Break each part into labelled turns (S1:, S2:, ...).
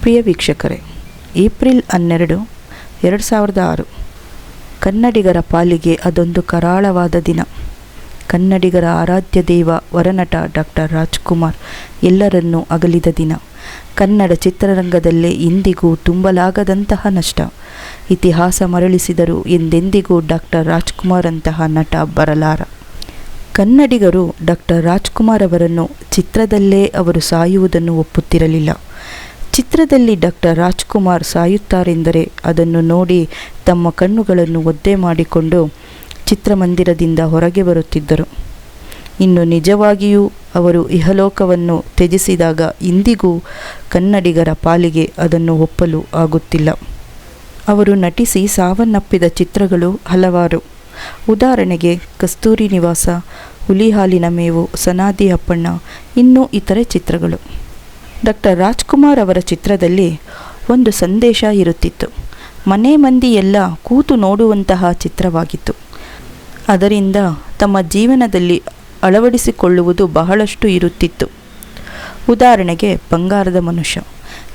S1: ಪ್ರಿಯ ವೀಕ್ಷಕರೇ, ಏಪ್ರಿಲ್ 12, 2006 ಕನ್ನಡಿಗರ ಪಾಲಿಗೆ ಅದೊಂದು ಕರಾಳವಾದ ದಿನ. ಕನ್ನಡಿಗರ ಆರಾಧ್ಯ ದೇವ ವರನಟ ಡಾಕ್ಟರ್ ರಾಜ್ಕುಮಾರ್ ಎಲ್ಲರನ್ನೂ ಅಗಲಿದ ದಿನ. ಕನ್ನಡ ಚಿತ್ರರಂಗದಲ್ಲೇ ಇಂದಿಗೂ ತುಂಬಲಾಗದಂತಹ ನಷ್ಟ. ಇತಿಹಾಸ ಮರಳಿಸಿದರು ಎಂದೆಂದಿಗೂ ಡಾಕ್ಟರ್ ರಾಜ್ಕುಮಾರ್ ಅಂತಹ ನಟ ಬರಲಾರ. ಕನ್ನಡಿಗರು ಡಾಕ್ಟರ್ ರಾಜ್ಕುಮಾರ್ ಅವರನ್ನು ಚಿತ್ರದಲ್ಲೇ ಅವರು ಸಾಯುವುದನ್ನು ಒಪ್ಪುತ್ತಿರಲಿಲ್ಲ. ಚಿತ್ರದಲ್ಲಿ ಡಾಕ್ಟರ್ ರಾಜ್ಕುಮಾರ್ ಸಾಯುತ್ತಾರೆಂದರೆ ಅದನ್ನು ನೋಡಿ ತಮ್ಮ ಕಣ್ಣುಗಳನ್ನು ಒದ್ದೆ ಮಾಡಿಕೊಂಡು ಚಿತ್ರಮಂದಿರದಿಂದ ಹೊರಗೆ ಬರುತ್ತಿದ್ದರು. ಇನ್ನು ನಿಜವಾಗಿಯೂ ಅವರು ಇಹಲೋಕವನ್ನು ತ್ಯಜಿಸಿದಾಗ ಇಂದಿಗೂ ಕನ್ನಡಿಗರ ಪಾಲಿಗೆ ಅದನ್ನು ಒಪ್ಪಲು ಆಗುತ್ತಿಲ್ಲ. ಅವರು ನಟಿಸಿ ಸಾವನ್ನಪ್ಪಿದ ಚಿತ್ರಗಳು ಹಲವಾರು. ಉದಾಹರಣೆಗೆ ಕಸ್ತೂರಿ ನಿವಾಸ, ಹುಲಿ ಹಾಲಿನ ಮೇವು, ಸನಾದಿ ಅಪ್ಪಣ್ಣ, ಇನ್ನೂ ಇತರೆ ಚಿತ್ರಗಳು. ಡಾಕ್ಟರ್ ರಾಜ್ಕುಮಾರ್ ಅವರ ಚಿತ್ರದಲ್ಲಿ ಒಂದು ಸಂದೇಶ ಇರುತ್ತಿತ್ತು. ಮನೆ ಮಂದಿ ಎಲ್ಲ ಕೂತು ನೋಡುವಂತಹ ಚಿತ್ರವಾಗಿತ್ತು. ಅದರಿಂದ ತಮ್ಮ ಜೀವನದಲ್ಲಿ ಅಳವಡಿಸಿಕೊಳ್ಳುವುದು ಬಹಳಷ್ಟು ಇರುತ್ತಿತ್ತು. ಉದಾಹರಣೆಗೆ ಬಂಗಾರದ ಮನುಷ್ಯ.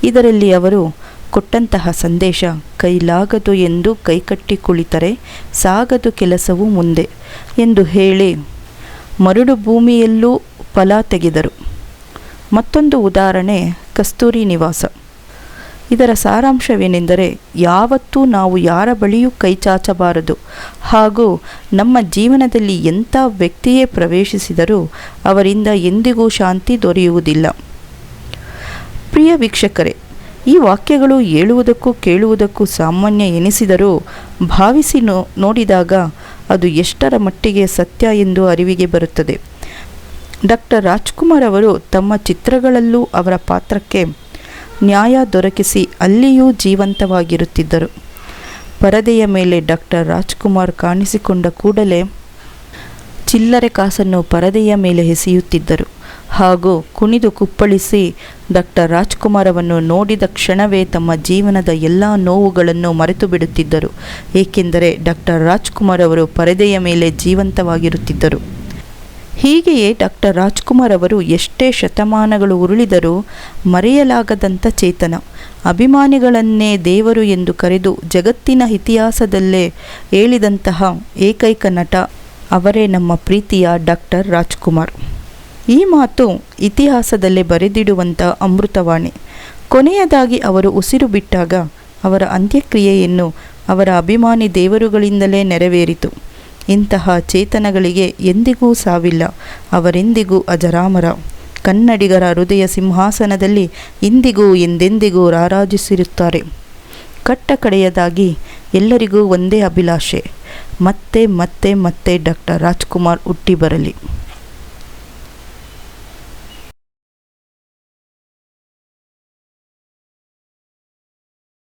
S1: ಇದರಲ್ಲಿ ಅವರು ಕೊಟ್ಟಂತಹ ಸಂದೇಶ, ಕೈಲಾಗದು ಎಂದು ಕೈಕಟ್ಟಿ ಕುಳಿತರೆ ಸಾಗದು ಕೆಲಸವು ಮುಂದೆ ಎಂದು ಹೇಳಿ ಮರುಡು ಭೂಮಿಯಲ್ಲೂ ಫಲ ತೆಗೆದರು. ಮತ್ತೊಂದು ಉದಾಹರಣೆ ಕಸ್ತೂರಿ ನಿವಾಸ. ಇದರ ಸಾರಾಂಶವೇನೆಂದರೆ, ಯಾವತ್ತೂ ನಾವು ಯಾರ ಬಳಿಯೂ ಕೈ ಚಾಚಬಾರದು ಹಾಗೂ ನಮ್ಮ ಜೀವನದಲ್ಲಿ ಎಂಥ ವ್ಯಕ್ತಿಯೇ ಪ್ರವೇಶಿಸಿದರೂ ಅವರಿಂದ ಎಂದಿಗೂ ಶಾಂತಿ ದೊರೆಯುವುದಿಲ್ಲ. ಪ್ರಿಯ ವೀಕ್ಷಕರೇ, ಈ ವಾಕ್ಯಗಳು ಹೇಳುವುದಕ್ಕೂ ಕೇಳುವುದಕ್ಕೂ ಸಾಮಾನ್ಯ ಎನಿಸಿದರೂ ಭಾವಿಸಿ ನೋಡಿದಾಗ ಅದು ಎಷ್ಟರ ಮಟ್ಟಿಗೆ ಸತ್ಯ ಎಂದು ಅರಿವಿಗೆ ಬರುತ್ತದೆ. ಡಾಕ್ಟರ್ ರಾಜ್ಕುಮಾರ್ ಅವರು ತಮ್ಮ ಚಿತ್ರಗಳಲ್ಲೂ ಅವರ ಪಾತ್ರಕ್ಕೆ ನ್ಯಾಯ ದೊರಕಿಸಿ ಅಲ್ಲಿಯೂ ಜೀವಂತವಾಗಿರುತ್ತಿದ್ದರು. ಪರದೆಯ ಮೇಲೆ ಡಾಕ್ಟರ್ ರಾಜ್ಕುಮಾರ್ ಕಾಣಿಸಿಕೊಂಡ ಕೂಡಲೇ ಚಿಲ್ಲರೆ ಕಾಸನ್ನು ಪರದೆಯ ಮೇಲೆ ಎಸೆಯುತ್ತಿದ್ದರು ಹಾಗೂ ಕುಣಿದು ಕುಪ್ಪಳಿಸಿ ಡಾಕ್ಟರ್ ರಾಜ್ಕುಮಾರ್ ಅವನ್ನು ನೋಡಿದ ಕ್ಷಣವೇ ತಮ್ಮ ಜೀವನದ ಎಲ್ಲ ನೋವುಗಳನ್ನು ಮರೆತು ಬಿಡುತ್ತಿದ್ದರು. ಏಕೆಂದರೆ ಡಾಕ್ಟರ್ ರಾಜ್ಕುಮಾರ್ ಅವರು ಪರದೆಯ ಮೇಲೆ ಜೀವಂತವಾಗಿರುತ್ತಿದ್ದರು. ಹೀಗೆಯೇ ಡಾಕ್ಟರ್ ರಾಜ್ಕುಮಾರ್ ಅವರು ಎಷ್ಟೇ ಶತಮಾನಗಳು ಉರುಳಿದರೂ ಮರೆಯಲಾಗದಂಥ ಚೇತನ. ಅಭಿಮಾನಿಗಳನ್ನೇ ದೇವರು ಎಂದು ಕರೆದು ಜಗತ್ತಿನ ಇತಿಹಾಸದಲ್ಲೇ ಹೇಳಿದಂತಹ ಏಕೈಕ ನಟ ಅವರೇ ನಮ್ಮ ಪ್ರೀತಿಯ ಡಾಕ್ಟರ್ ರಾಜ್ಕುಮಾರ್. ಈ ಮಾತು ಇತಿಹಾಸದಲ್ಲೇ ಬರೆದಿಡುವಂಥ ಅಮೃತವಾಣಿ. ಕೊನೆಯದಾಗಿ ಅವರು ಉಸಿರು ಬಿಟ್ಟಾಗ ಅವರ ಅಂತ್ಯಕ್ರಿಯೆಯನ್ನು ಅವರ ಅಭಿಮಾನಿ ದೇವರುಗಳಿಂದಲೇ ನೆರವೇರಿತು. ಇಂತಹ ಚೇತನಗಳಿಗೆ ಎಂದಿಗೂ ಸಾವಿಲ್ಲ, ಅವರೆಂದಿಗೂ ಅಜರಾಮರ. ಕನ್ನಡಿಗರ ಹೃದಯ ಸಿಂಹಾಸನದಲ್ಲಿ ಇಂದಿಗೂ ಎಂದೆಂದಿಗೂ ರಾರಾಜಿಸಿರುತ್ತಾರೆ. ಕಟ್ಟ ಕಡೆಯದಾಗಿ ಎಲ್ಲರಿಗೂ ಒಂದೇ ಅಭಿಲಾಷೆ, ಮತ್ತೆ ಮತ್ತೆ ಮತ್ತೆ ಡಾಕ್ಟರ್ ರಾಜ್ಕುಮಾರ್ ಹುಟ್ಟಿ ಬರಲಿ.